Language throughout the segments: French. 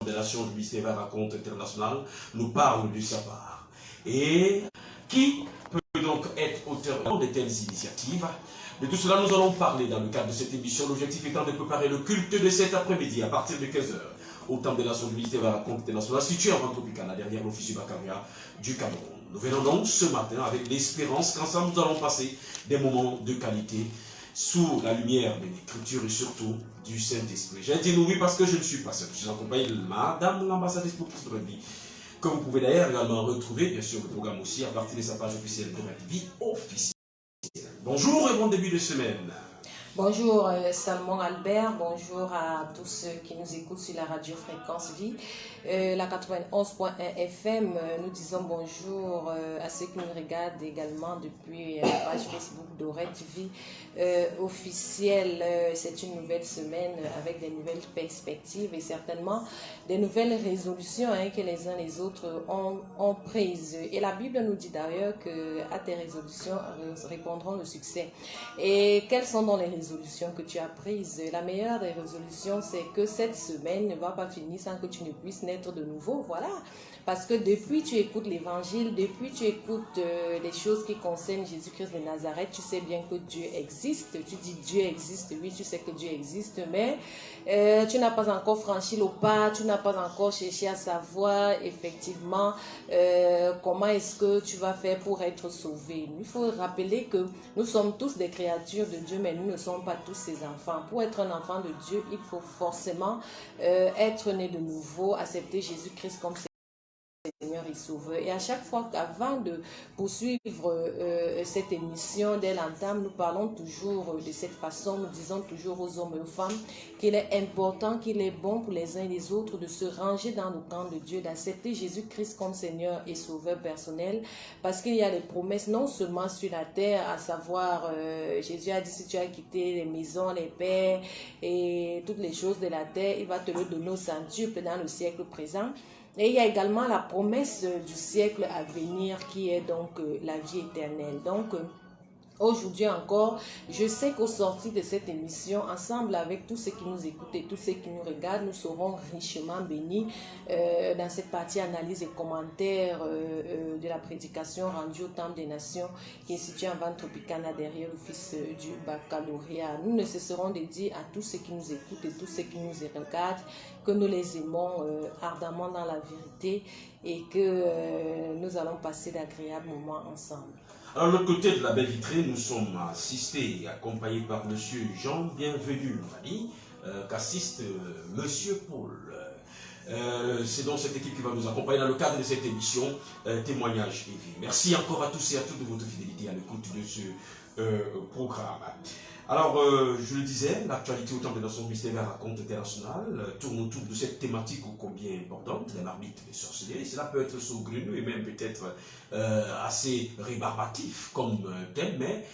des Nations du ministère Raconte International nous parle de sa part. Et qui peut donc être auteur de telles initiatives? De tout cela, nous allons parler dans le cadre de cette émission. L'objectif étant de préparer le culte de cet après-midi à partir de 15h au Temple des Nations du ministère Raconte International, situé en Tropicana, derrière l'office du Baccalauréat du Cameroun. Nous venons donc ce matin avec l'espérance qu'ensemble nous allons passer des moments de qualité sous la lumière de l'écriture et surtout du Saint-Esprit. J'ai dit oui parce que je ne suis pas seul. Je suis accompagné de Madame l'ambassadrice pour Christ de la vie, que vous pouvez d'ailleurs également retrouver, bien sûr, le programme aussi à partir de sa page officielle de la vie officielle. Bonjour et bon début de semaine. Bonjour Salmon Albert, bonjour à tous ceux qui nous écoutent sur la radio Fréquence Vie, la 91.1 FM. Nous disons bonjour à ceux qui nous regardent également depuis la page Facebook d'Oret Vie officielle. C'est une nouvelle semaine avec des nouvelles perspectives et certainement des nouvelles résolutions que les uns les autres ont prises. Et la Bible nous dit d'ailleurs que à tes résolutions répondront le succès. Et quelles sont donc les résolutions que tu as prises? La meilleure des résolutions, c'est que cette semaine ne va pas finir sans que tu ne puisses naître de nouveau. Voilà. Parce que depuis tu écoutes l'évangile, depuis tu écoutes les choses qui concernent Jésus-Christ de Nazareth, tu sais bien que Dieu existe. Tu dis Dieu existe, oui, tu sais que Dieu existe, mais tu n'as pas encore franchi le pas, tu n'as pas encore cherché à savoir effectivement comment est-ce que tu vas faire pour être sauvé. Il faut rappeler que nous sommes tous des créatures de Dieu, mais nous ne sommes pas tous ses enfants. Pour être un enfant de Dieu, il faut forcément être né de nouveau, accepter Jésus-Christ comme Seigneur et Sauveur. Et à chaque fois qu'avant de poursuivre cette émission dès l'entame, nous parlons toujours de cette façon, nous disons toujours aux hommes et aux femmes qu'il est important, qu'il est bon pour les uns et les autres de se ranger dans le camp de Dieu, d'accepter Jésus-Christ comme Seigneur et Sauveur personnel, parce qu'il y a des promesses non seulement sur la terre, à savoir Jésus a dit si tu as quitté les maisons, les pères et toutes les choses de la terre, il va te le donner au centuple dans le siècle présent. Et il y a également la promesse du siècle à venir qui est donc la vie éternelle. Donc, aujourd'hui encore, je sais qu'au sortir de cette émission, ensemble avec tous ceux qui nous écoutent et tous ceux qui nous regardent, nous serons richement bénis dans cette partie analyse et commentaires de la prédication rendue au Temple des Nations qui est situé en Tropicana derrière l'office du baccalauréat. Nous ne cesserons de dire à tous ceux qui nous écoutent et tous ceux qui nous regardent que nous les aimons ardemment dans la vérité et que nous allons passer d'agréables moments ensemble. Alors, de l'autre côté de la baie vitrée, nous sommes assistés et accompagnés par Monsieur Jean Bienvenu, qu'assiste Monsieur Paul. C'est donc cette équipe qui va nous accompagner dans le cadre de cette émission Témoignage et vie. Merci encore à tous et à toutes de votre fidélité à l'écoute de ce programme. Alors, je le disais, l'actualité au Temple des Nations du ministère Raconte International tourne autour de cette thématique ô combien importante, la marmite des sorcelleries. Cela peut être saugrenu et même peut-être assez rébarbatif comme thème, mais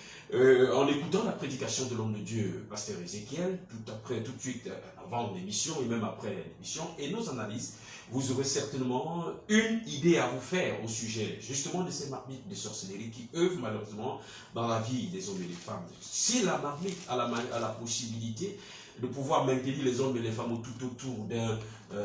en écoutant la prédication de l'homme de Dieu, Pasteur Ézéchiel, tout de suite avant l'émission et même après l'émission, et nos analyses, vous aurez certainement une idée à vous faire au sujet justement de ces marmites de sorcellerie qui œuvrent malheureusement dans la vie des hommes et des femmes. Si la marmite a la possibilité de pouvoir maintenir les hommes et les femmes tout autour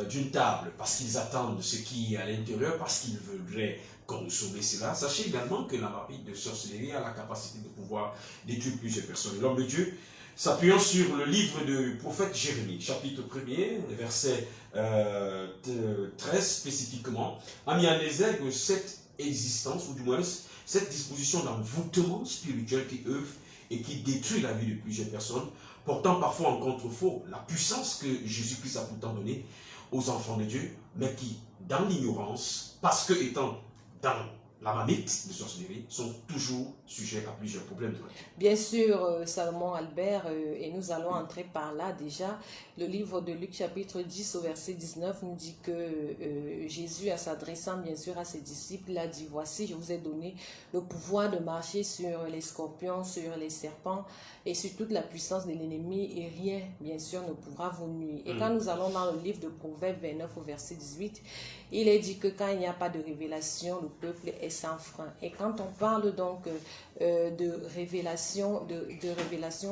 d'une table parce qu'ils attendent ce qui est à l'intérieur, parce qu'ils voudraient consommer cela, sachez également que la marmite de sorcellerie a la capacité de pouvoir détruire plusieurs personnes. L'homme de Dieu, s'appuyant sur le livre du prophète Jérémie, chapitre 1er, verset 13 spécifiquement, a mis en exergue cette existence, ou du moins cette disposition d'envoûtement spirituel qui œuvre et qui détruit la vie de plusieurs personnes, portant parfois en contre-faux la puissance que Jésus-Christ a pourtant donnée aux enfants de Dieu, mais qui, dans l'ignorance, parce que étant dans la marmite de sorcellerie, sont toujours sujets à plusieurs problèmes. Bien sûr, Salomon Albert, et nous allons entrer par là déjà. Le livre de Luc chapitre 10 au verset 19 nous dit que Jésus, en s'adressant bien sûr à ses disciples, a dit: voici, je vous ai donné le pouvoir de marcher sur les scorpions, sur les serpents et sur toute la puissance de l'ennemi, et rien bien sûr ne pourra vous nuire. Et quand nous allons dans le livre de Proverbes 29 au verset 18, il est dit que quand il n'y a pas de révélation, le peuple est est sans frein. Et quand on parle donc de révélation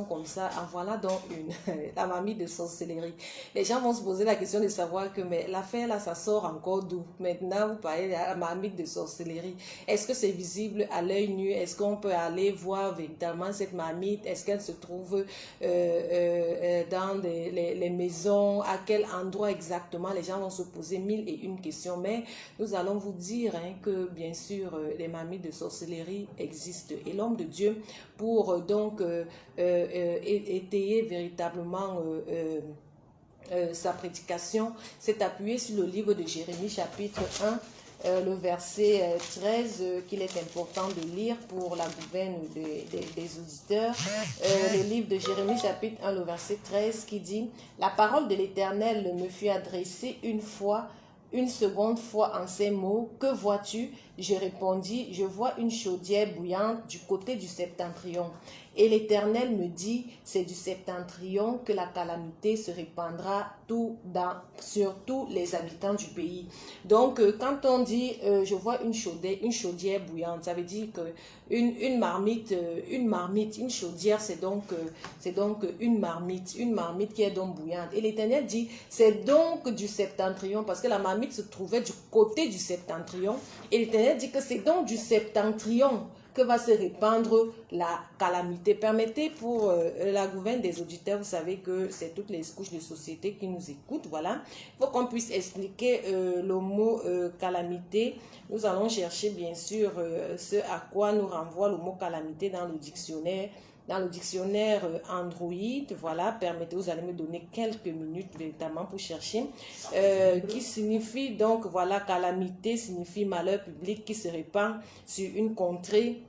comme ça, en voilà donc une, la marmite de sorcellerie. Les gens vont se poser la question de savoir que mais l'affaire là, ça sort encore d'où? Maintenant, vous parlez de la marmite de sorcellerie. Est-ce que c'est visible à l'œil nu? Est-ce qu'on peut aller voir véritablement cette marmite? Est-ce qu'elle se trouve dans les maisons? À quel endroit exactement? Les gens vont se poser mille et une questions. Mais nous allons vous dire que bien sûr, les marmites de sorcellerie existent. Et l'homme de Dieu, pour donc étayer véritablement sa prédication, s'est appuyé sur le livre de Jérémie chapitre 1, le verset 13, qu'il est important de lire pour la gouverne des auditeurs. Le livre de Jérémie chapitre 1, le verset 13, qui dit « La parole de l'Éternel me fut adressée une seconde fois en ces mots. Que vois-tu? Je répondis, je vois une chaudière bouillante du côté du septentrion. Et l'Éternel me dit, c'est du septentrion que la calamité se répandra sur tous les habitants du pays. Donc, quand on dit, je vois une chaudière bouillante, ça veut dire que une marmite, une chaudière, c'est donc une marmite qui est donc bouillante. Et l'Éternel dit, c'est donc du septentrion, parce que la marmite se trouvait du côté du septentrion. Et l'Éternel dit que c'est donc du septentrion que va se répandre la calamité. Permettez pour la gouverne des auditeurs, vous savez que c'est toutes les couches de société qui nous écoutent, voilà. Il faut qu'on puisse expliquer le mot calamité. Nous allons chercher bien sûr ce à quoi nous renvoie le mot calamité dans le dictionnaire. Dans le dictionnaire Android, voilà, permettez, vous allez me donner quelques minutes véritablement pour chercher, qui signifie donc, voilà, calamité signifie malheur public qui se répand sur une contrée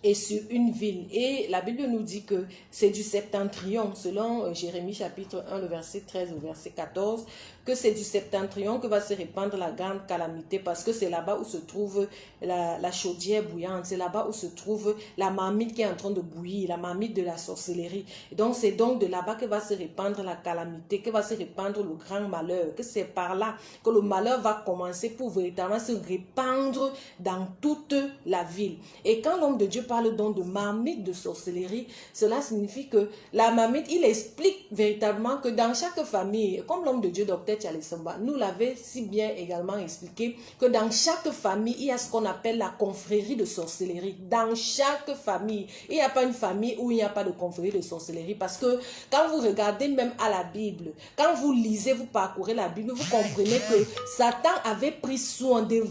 et sur une ville. Et la Bible nous dit que c'est du septentrion, selon Jérémie chapitre 1, le verset 13 au verset 14, que c'est du septentrion que va se répandre la grande calamité, parce que c'est là-bas où se trouve la chaudière bouillante, c'est là-bas où se trouve la marmite qui est en train de bouillir, la marmite de la sorcellerie. Et donc c'est donc de là-bas que va se répandre la calamité, que va se répandre le grand malheur, que c'est par là que le malheur va commencer pour véritablement se répandre dans toute la ville. Et quand l'homme de Dieu parle donc de marmite de sorcellerie, cela signifie que la marmite, il explique véritablement que dans chaque famille, comme l'homme de Dieu docteur Tchalesamba nous l'avait si bien également expliqué, que dans chaque famille, il y a ce qu'on appelle la confrérie de sorcellerie. Dans chaque famille, il n'y a pas une famille où il n'y a pas de confrérie de sorcellerie, parce que quand vous regardez même à la Bible, quand vous lisez, vous parcourez la Bible, vous comprenez que Satan avait pris soin de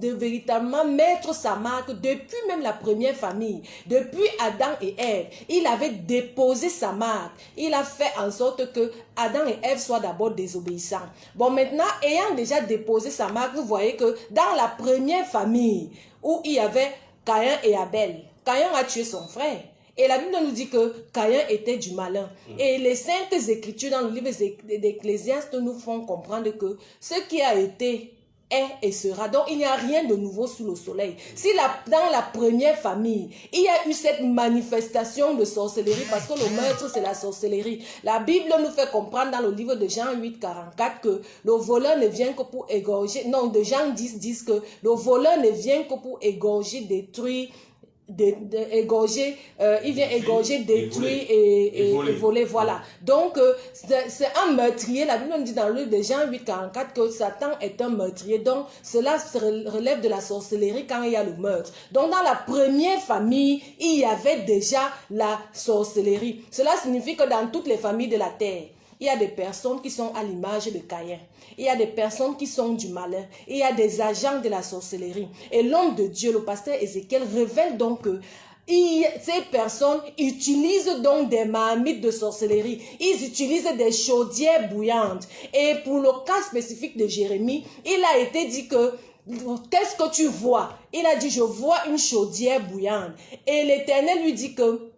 véritablement mettre sa marque depuis même la première famille, depuis Adam et Ève. Il avait déposé sa marque. Il a fait en sorte que Adam et Ève soient d'abord désobéissants. Bon, maintenant, ayant déjà déposé sa marque, vous voyez que dans la première famille où il y avait Caïn et Abel, Caïn a tué son frère. Et la Bible nous dit que Caïn était du malin. Et les saintes écritures dans le livre d'Ecclésiaste nous font comprendre que ce qui a été est et sera. Donc, il n'y a rien de nouveau sous le soleil. Si dans la première famille, il y a eu cette manifestation de sorcellerie, parce que le meurtre, c'est la sorcellerie. La Bible nous fait comprendre dans le livre de Jean 8, 44 que le voleur ne vient que pour égorger. Non, de Jean 10, 10 que le voleur ne vient que pour égorger, détruire, égorger, il vient égorger, détruire et voler. Voilà. Donc, c'est un meurtrier. La Bible nous dit dans le livre de Jean 8, 44 que Satan est un meurtrier. Donc, cela relève de la sorcellerie quand il y a le meurtre. Donc, dans la première famille, il y avait déjà la sorcellerie. Cela signifie que dans toutes les familles de la terre, il y a des personnes qui sont à l'image de Caïn. Il y a des personnes qui sont du malin. Il y a des agents de la sorcellerie. Et l'homme de Dieu, le pasteur Ézéchiel, révèle donc que ces personnes utilisent donc des marmites de sorcellerie. Ils utilisent des chaudières bouillantes. Et pour le cas spécifique de Jérémie, il a été dit que qu'est-ce que tu vois? Il a dit, je vois une chaudière bouillante. Et l'Éternel lui dit que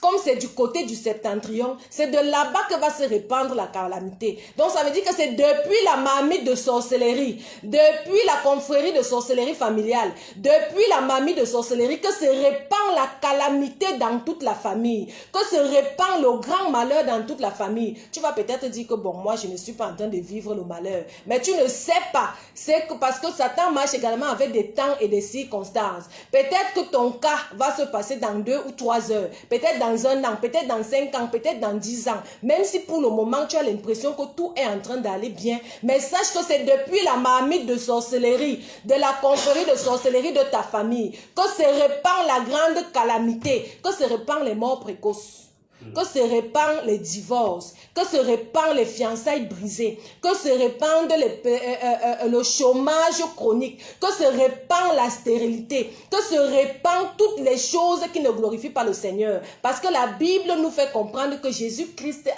comme c'est du côté du septentrion, c'est de là-bas que va se répandre la calamité. Donc ça veut dire que c'est depuis la marmite de sorcellerie, depuis la confrérie de sorcellerie familiale, depuis la marmite de sorcellerie que se répand la calamité dans toute la famille, que se répand le grand malheur dans toute la famille. Tu vas peut-être dire que bon, moi je ne suis pas en train de vivre le malheur, mais tu ne sais pas, c'est que parce que Satan marche également avec des temps et des circonstances. Peut-être que ton cas va se passer dans 2 ou 3 heures, peut-être dans 1 an, peut-être dans 5 ans, peut-être dans 10 ans. Même si pour le moment, tu as l'impression que tout est en train d'aller bien. Mais sache que c'est depuis la marmite de sorcellerie, de la confrérie de sorcellerie de ta famille, que se répand la grande calamité, que se répand les morts précoces, que se répandent les divorces, que se répandent les fiançailles brisées, que se répandent le chômage chronique, que se répand la stérilité, que se répandent toutes les choses qui ne glorifient pas le Seigneur. Parce que la Bible nous fait comprendre que Jésus-Christ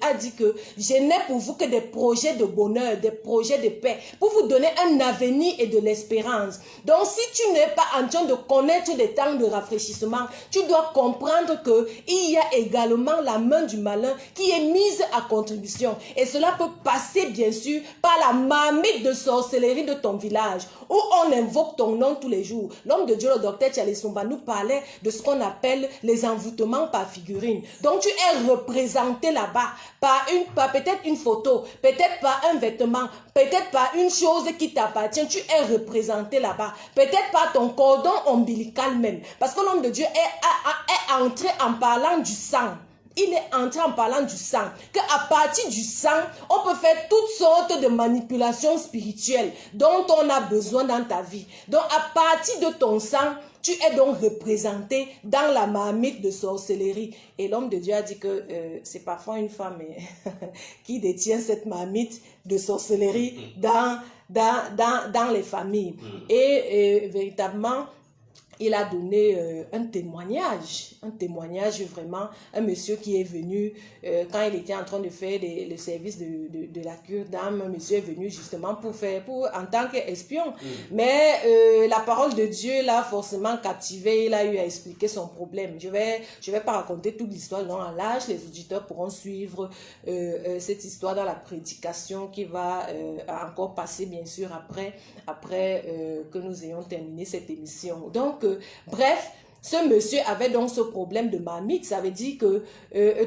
a dit que je n'ai pour vous que des projets de bonheur, des projets de paix, pour vous donner un avenir et de l'espérance. Donc si tu n'es pas en train de connaître des temps de rafraîchissement, tu dois comprendre qu'il y a également la main du malin qui est mise à contribution. Et cela peut passer bien sûr par la marmite de sorcellerie de ton village, où on invoque ton nom tous les jours. L'homme de Dieu, le docteur Tchalesumba, nous parlait de ce qu'on appelle les envoûtements par figurine. Donc tu es représenté là-bas par peut-être une photo, peut-être par un vêtement, peut-être par une chose qui t'appartient. Tu es représenté là-bas, peut-être par ton cordon ombilical même. Parce que l'homme de Dieu est entré en parlant du sang. Il est entré en parlant du sang, qu'à partir du sang, on peut faire toutes sortes de manipulations spirituelles dont on a besoin dans ta vie. Donc à partir de ton sang, tu es donc représenté dans la marmite de sorcellerie. Et l'homme de Dieu a dit que c'est parfois une femme qui détient cette marmite de sorcellerie dans les familles. Et véritablement, il a donné un témoignage vraiment, un monsieur qui est venu, quand il était en train de faire le service de la cure d'âme, un monsieur est venu justement en tant qu'espion. Mais la parole de Dieu l'a forcément captivé, il a eu à expliquer son problème. Je vais pas raconter toute l'histoire dans un lâche, les auditeurs pourront suivre cette histoire dans la prédication qui va encore passer bien sûr après que nous ayons terminé cette émission. Donc, bref, ce monsieur avait donc ce problème de marmite. Ça veut dire que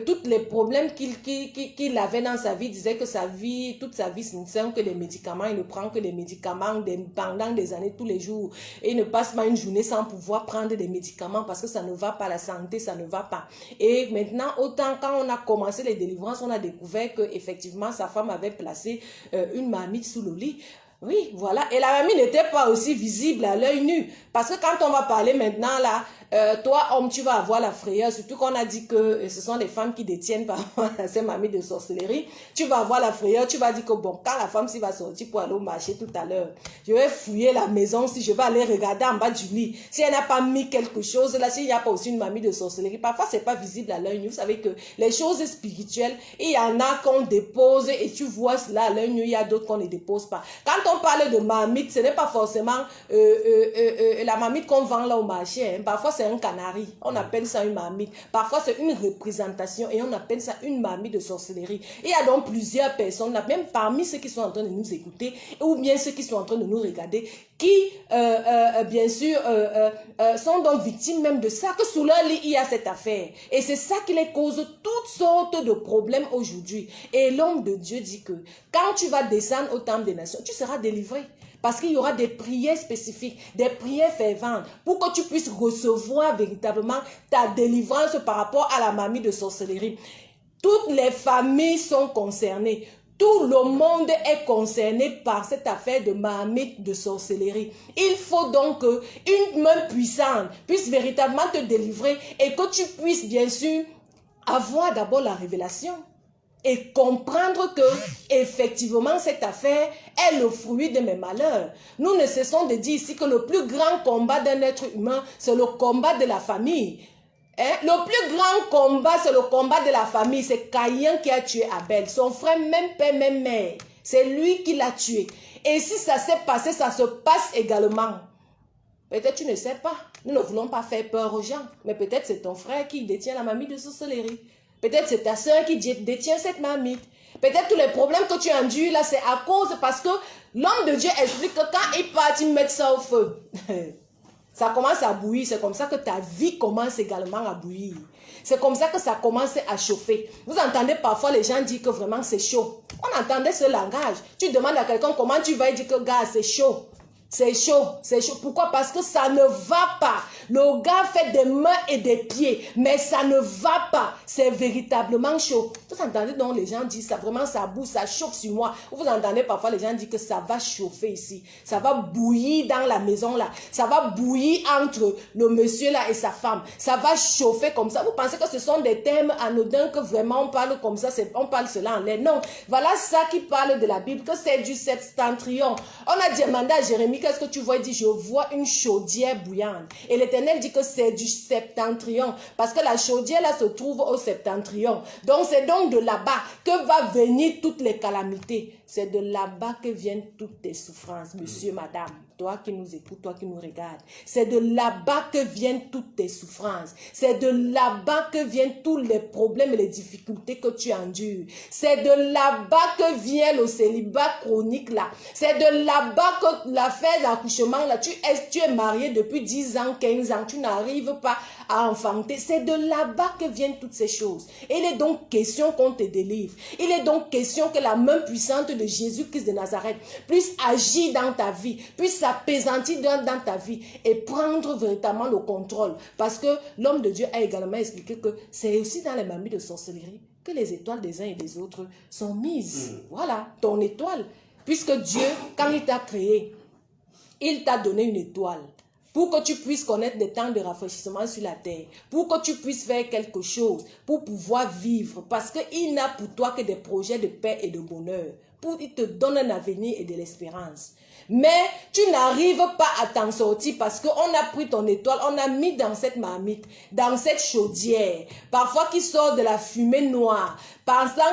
tous les problèmes qu'il avait dans sa vie, il disait que toute sa vie, ce ne sont que des médicaments. Il ne prend que des médicaments pendant des années, tous les jours. Et il ne passe pas une journée sans pouvoir prendre des médicaments parce que ça ne va pas, la santé, ça ne va pas. Et maintenant, autant quand on a commencé les délivrances, on a découvert qu'effectivement, sa femme avait placé une marmite sous le lit. Oui, voilà. Et la mamie n'était pas aussi visible à l'œil nu. Parce que quand on va parler maintenant là, toi homme, tu vas avoir la frayeur. Surtout qu'on a dit que ce sont les femmes qui détiennent parfois ces mamies de sorcellerie. Tu vas avoir la frayeur. Tu vas dire que bon, quand la femme s'y va sortir pour aller au marché tout à l'heure, je vais fouiller la maison, si je vais aller regarder en bas du lit. Si elle n'a pas mis quelque chose là, s'il n'y a pas aussi une mamie de sorcellerie, parfois c'est pas visible à l'œil nu. Vous savez que les choses spirituelles, il y en a qu'on dépose et tu vois cela à l'œil nu, il y a d'autres qu'on ne dépose pas. Quand on parle de marmite, ce n'est pas forcément la marmite qu'on vend là au marché. Hein. Parfois, c'est un canari. On appelle ça une marmite. Parfois, c'est une représentation et on appelle ça une marmite de sorcellerie. Il y a donc plusieurs personnes, là, même parmi ceux qui sont en train de nous écouter ou bien ceux qui sont en train de nous regarder, qui, bien sûr, sont donc victimes même de ça, que sous leur lit, il y a cette affaire. Et c'est ça qui les cause toutes sortes de problèmes aujourd'hui. Et l'homme de Dieu dit que quand tu vas descendre au temple des nations, tu seras délivré. Parce qu'il y aura des prières spécifiques, des prières ferventes, pour que tu puisses recevoir véritablement ta délivrance par rapport à la marmite de sorcellerie. Toutes les familles sont concernées. Tout le monde est concerné par cette affaire de marmite de sorcellerie. Il faut donc qu'une main puissante puisse véritablement te délivrer et que tu puisses bien sûr avoir d'abord la révélation et comprendre que effectivement cette affaire est le fruit de mes malheurs. Nous ne cessons de dire ici que le plus grand combat d'un être humain, c'est le combat de la famille. Le plus grand combat, c'est le combat de la famille. C'est Caïn qui a tué Abel. Son frère, même père, même mère. C'est lui qui l'a tué. Et si ça s'est passé, ça se passe également Peut-être tu ne sais pas. Nous ne voulons pas faire peur aux gens. Mais peut-être c'est ton frère qui détient la marmite de sorcellerie. Peut-être c'est ta soeur qui détient cette marmite. Peut-être tous les problèmes que tu endures là, c'est à cause parce que l'homme de Dieu explique que quand il part, il met ça au feu. Ça commence à bouillir. C'est comme ça que ta vie commence également à bouillir. C'est comme ça que ça commence à chauffer. Vous entendez parfois les gens dire que vraiment c'est chaud. On entendait ce langage. Tu demandes à quelqu'un comment tu vas, il dit que gars, c'est chaud. C'est chaud, c'est chaud. Pourquoi? Parce que ça ne va pas. Le gars fait des mains et des pieds, mais ça ne va pas. C'est véritablement chaud. Vous entendez donc les gens disent ça, vraiment ça boue, ça chauffe sur moi. Vous entendez parfois les gens dire que ça va chauffer ici. Ça va bouillir dans la maison là. Ça va bouillir entre le monsieur là et sa femme. Ça va chauffer comme ça. Vous pensez que ce sont des thèmes anodins que vraiment on parle comme ça, on parle cela en l'air? Non. Voilà ça qui parle de la Bible, que c'est du septentrion. On a demandé à Jérémie, qu'est-ce que tu vois? Il dit, je vois une chaudière bouillante. Et l'Éternel dit que c'est du septentrion. Parce que la chaudière là se trouve au septentrion. Donc c'est donc de là-bas que va venir toutes les calamités. C'est de là-bas que viennent toutes tes souffrances, monsieur, madame. Toi qui nous écoutes, toi qui nous regardes. C'est de là-bas que viennent toutes tes souffrances. C'est de là-bas que viennent tous les problèmes et les difficultés que tu endures. C'est de là-bas que vient le célibat chronique là. C'est de là-bas que l'affaire d'accouchement là, tu es marié depuis 10 ans, 15 ans, tu n'arrives pas à enfanter. C'est de là-bas que viennent toutes ces choses. Et il est donc question qu'on te délivre. Il est donc question que la main puissante de Jésus-Christ de Nazareth puisse agir dans ta vie, puisse s'apaisantir dans ta vie et prendre véritablement le contrôle. Parce que l'homme de Dieu a également expliqué que c'est aussi dans les marmites de sorcellerie que les étoiles des uns et des autres sont mises. Voilà, ton étoile. Puisque Dieu, quand il t'a créé, il t'a donné une étoile pour que tu puisses connaître des temps de rafraîchissement sur la terre, pour que tu puisses faire quelque chose, pour pouvoir vivre, parce qu'il n'a pour toi que des projets de paix et de bonheur. Il te donne un avenir et de l'espérance. Mais tu n'arrives pas à t'en sortir parce qu'on a pris ton étoile, on a mis dans cette marmite, dans cette chaudière, parfois qui sort de la fumée noire, pendant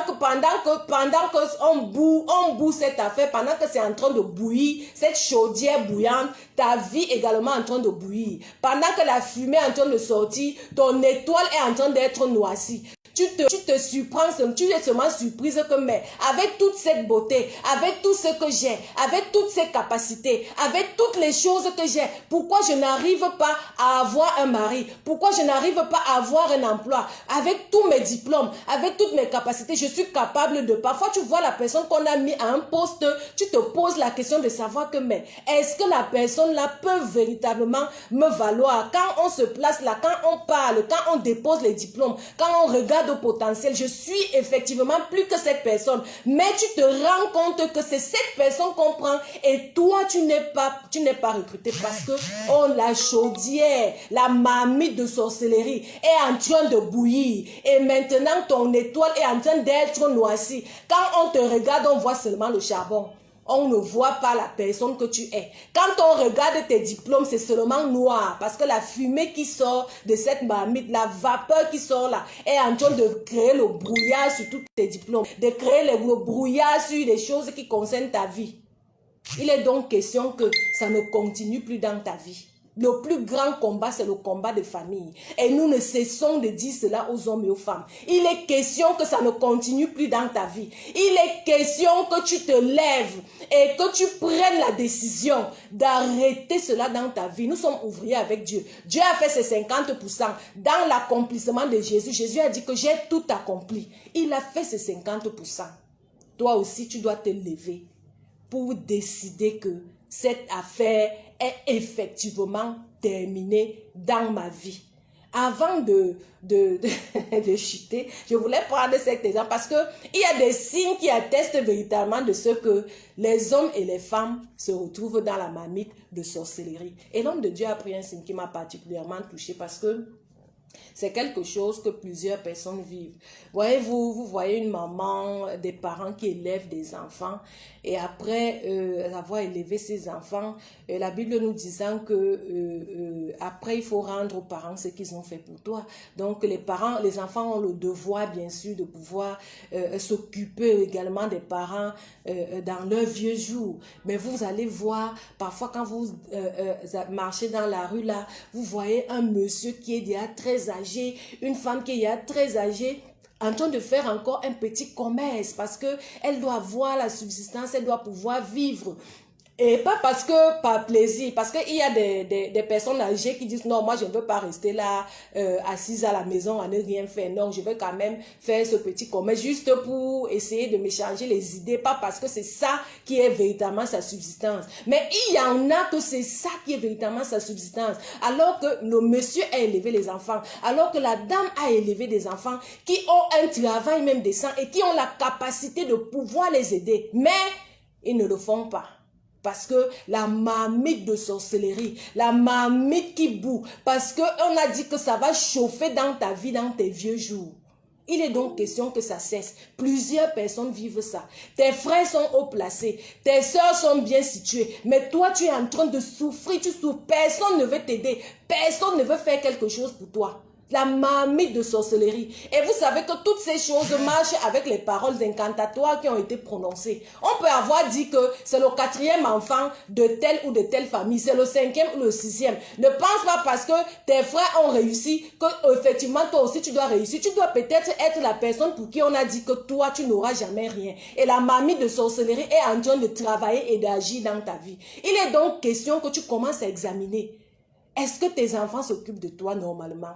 qu'on boue cette affaire, pendant que c'est en train de bouillir, cette chaudière bouillante, ta vie également en train de bouillir. Pendant que la fumée est en train de sortir, ton étoile est en train d'être noircie. Tu te surprends, tu es seulement surprise que, mais avec toute cette beauté, avec tout ce que j'ai, avec toutes ces capacités, avec toutes les choses que j'ai, pourquoi je n'arrive pas à avoir un mari? Pourquoi je n'arrive pas à avoir un emploi? Avec tous mes diplômes, avec toutes mes capacités, je suis capable de... Parfois, tu vois la personne qu'on a mis à un poste, tu te poses la question de savoir que, mais est-ce que la personne là peut véritablement me valoir? Quand on se place là, quand on parle, quand on dépose les diplômes, quand on regarde au potentiel, je suis effectivement plus que cette personne, mais tu te rends compte que c'est cette personne qu'on prend et toi tu n'es pas recruté parce que la chaudière, la marmite de sorcellerie est en train de bouillir et maintenant ton étoile est en train d'être noircie. Quand on te regarde, on voit seulement le charbon. On ne voit pas la personne que tu es. Quand on regarde tes diplômes, c'est seulement noir. Parce que la fumée qui sort de cette marmite, la vapeur qui sort là, est en train de créer le brouillard sur tous tes diplômes. De créer le brouillard sur les choses qui concernent ta vie. Il est donc question que ça ne continue plus dans ta vie. Le plus grand combat, c'est le combat de famille. Et nous ne cessons de dire cela aux hommes et aux femmes. Il est question que ça ne continue plus dans ta vie. Il est question que tu te lèves et que tu prennes la décision d'arrêter cela dans ta vie. Nous sommes ouvriers avec Dieu. Dieu a fait ses 50%. Dans l'accomplissement de Jésus, Jésus a dit que j'ai tout accompli. Il a fait ses 50%. Toi aussi, tu dois te lever pour décider que cette affaire est effectivement terminée dans ma vie. Avant de chuter, je voulais prendre cet exemple parce qu'il y a des signes qui attestent véritablement de ce que les hommes et les femmes se retrouvent dans la marmite de sorcellerie. Et l'homme de Dieu a pris un signe qui m'a particulièrement touchée parce que C'est quelque chose que plusieurs personnes vivent. Voyez-vous, vous voyez une maman, des parents qui élèvent des enfants et après avoir élevé ces enfants, la Bible nous disant que après il faut rendre aux parents ce qu'ils ont fait pour toi. Donc les parents, les enfants ont le devoir bien sûr de pouvoir s'occuper également des parents dans leurs vieux jours. Mais vous allez voir, parfois quand vous marchez dans la rue là, vous voyez un monsieur qui est déjà très âgé, une femme qui est déjà très âgée, en train de faire encore un petit commerce parce qu'elle doit avoir la subsistance, elle doit pouvoir vivre. Et pas parce que, par plaisir, parce qu'il y a des personnes âgées qui disent non, moi je ne veux pas rester là, assise à la maison à ne rien faire. Non, je veux quand même faire ce petit commerce juste pour essayer de m'échanger les idées, pas parce que c'est ça qui est véritablement sa subsistance. Mais il y en a que c'est ça qui est véritablement sa subsistance. Alors que le monsieur a élevé les enfants, alors que la dame a élevé des enfants qui ont un travail même décent et qui ont la capacité de pouvoir les aider. Mais ils ne le font pas. Parce que la marmite de sorcellerie, la marmite qui bout, parce qu'on a dit que ça va chauffer dans ta vie, dans tes vieux jours. Il est donc question que ça cesse. Plusieurs personnes vivent ça. Tes frères sont haut placés, tes soeurs sont bien situées, mais toi tu es en train de souffrir, tu souffres, personne ne veut t'aider, personne ne veut faire quelque chose pour toi. La marmite de sorcellerie. Et vous savez que toutes ces choses marchent avec les paroles incantatoires qui ont été prononcées. On peut avoir dit que c'est le 4e enfant de telle ou de telle famille, c'est le 5e ou le 6e. Ne pense pas parce que tes frères ont réussi que effectivement toi aussi tu dois réussir. Tu dois peut-être être la personne pour qui on a dit que toi tu n'auras jamais rien. Et la marmite de sorcellerie est en train de travailler et d'agir dans ta vie. Il est donc question que tu commences à examiner. Est-ce que tes enfants s'occupent de toi normalement?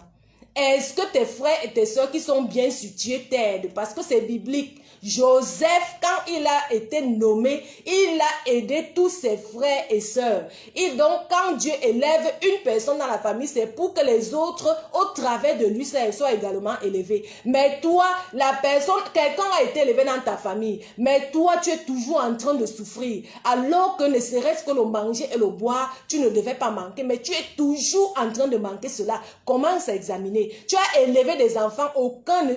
Est-ce que tes frères et tes soeurs qui sont bien situés t'aident? Parce que c'est biblique. Joseph, quand il a été nommé, il a aidé tous ses frères et sœurs. Et donc, quand Dieu élève une personne dans la famille, c'est pour que les autres, au travers de lui, soient également élevés. Mais toi, la personne, quelqu'un a été élevé dans ta famille, mais toi, tu es toujours en train de souffrir. Alors que ne serait-ce que le manger et le boire, tu ne devais pas manquer, mais tu es toujours en train de manquer cela. Commence à examiner. Tu as élevé des enfants,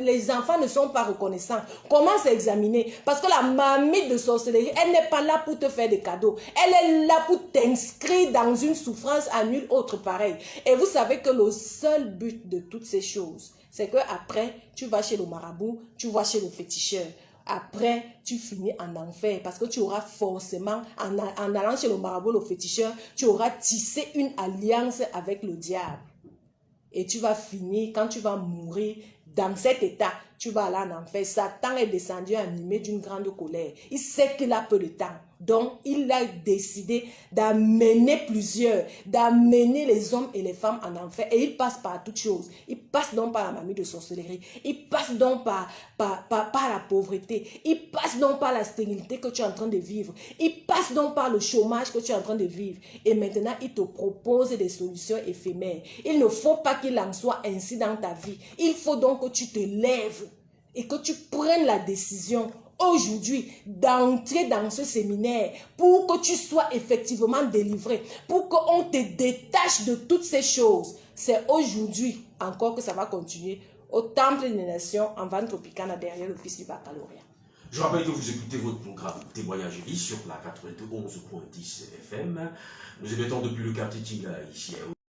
les enfants ne sont pas reconnaissants. Commence à examiner. Parce que la marmite de sorcellerie, elle n'est pas là pour te faire des cadeaux. Elle est là pour t'inscrire dans une souffrance à nul autre pareil. Et vous savez que le seul but de toutes ces choses, c'est que après tu vas chez le marabout, tu vas chez le féticheur. Après, tu finis en enfer parce que tu auras forcément, en allant chez le marabout, le féticheur, tu auras tissé une alliance avec le diable. Et tu vas finir, quand tu vas mourir, dans cet état, tu vas aller en enfer. Satan est descendu animé d'une grande colère. Il sait qu'il a peu de temps. Donc, il a décidé d'amener plusieurs, d'amener les hommes et les femmes en enfer. Et il passe par toutes choses. Il passe donc par la marmite de sorcellerie. Il passe donc par la pauvreté. Il passe donc par la stérilité que tu es en train de vivre. Il passe donc par le chômage que tu es en train de vivre. Et maintenant, il te propose des solutions éphémères. Il ne faut pas qu'il en soit ainsi dans ta vie. Il faut donc que tu te lèves et que tu prennes la décision aujourd'hui d'entrer dans ce séminaire pour que tu sois effectivement délivré, pour qu'on te détache de toutes ces choses. C'est aujourd'hui encore que ça va continuer au Temple des Nations en Vente Tropicana derrière l'office du baccalauréat. Je rappelle que vous écoutez votre programme Témoignage et vie sur la 91.10 FM. Nous émettons depuis le quartier Tinga ici à